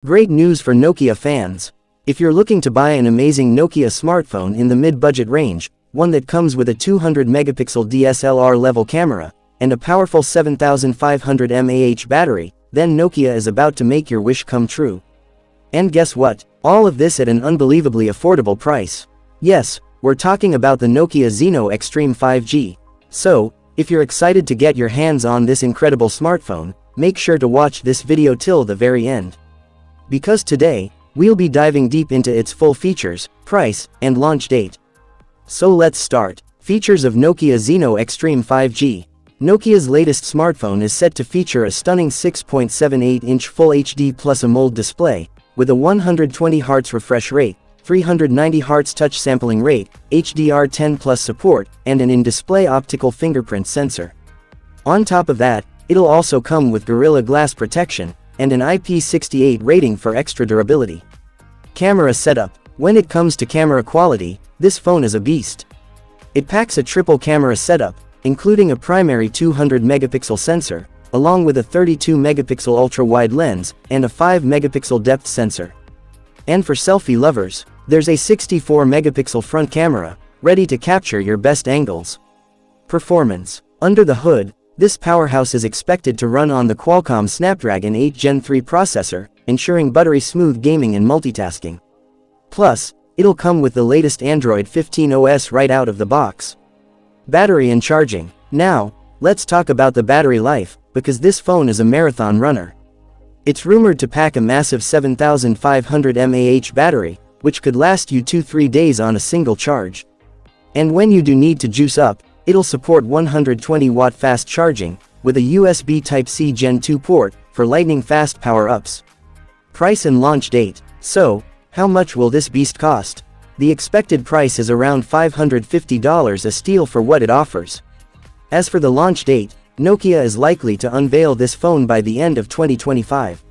Great news for Nokia fans. If you're looking to buy an amazing Nokia smartphone in the mid-budget range, one that comes with a 200 megapixel DSLR level camera, and a powerful 7500 mAh battery, then Nokia is about to make your wish come true. And guess what? All of this at an unbelievably affordable price. Yes, we're talking about the Nokia Zeno Xtreme 5G. So, if you're excited to get your hands on this incredible smartphone, make sure to watch this video till the very end. Because today, we'll be diving deep into its full features, price, and launch date. So let's start. Features of Nokia Zeno Xtreme 5G. Nokia's latest smartphone is set to feature a stunning 6.78-inch Full HD plus AMOLED display, with a 120Hz refresh rate, 390Hz touch sampling rate, HDR10 Plus support, and an in-display optical fingerprint sensor. On top of that, it'll also come with Gorilla Glass protection, and an IP68 rating for extra durability. Camera setup. When it comes to camera quality, this phone is a beast. It packs a triple camera setup, including a primary 200 megapixel sensor, along with a 32 megapixel ultra-wide lens, and a 5 megapixel depth sensor. And for selfie lovers, there's a 64 megapixel front camera, ready to capture your best angles. Performance. Under the hood, this powerhouse is expected to run on the Qualcomm Snapdragon 8 Gen 3 processor, ensuring buttery-smooth gaming and multitasking. Plus, it'll come with the latest Android 15 OS right out of the box. Battery and charging. Now, let's talk about the battery life, because this phone is a marathon runner. It's rumored to pack a massive 7500 mAh battery, which could last you 2-3 days on a single charge. And when you do need to juice up, it'll support 120-watt fast charging, with a USB Type-C Gen 2 port, for lightning fast power-ups. Price and launch date. So, how much will this beast cost? The expected price is around $550, a steal for what it offers. As for the launch date, Nokia is likely to unveil this phone by the end of 2025.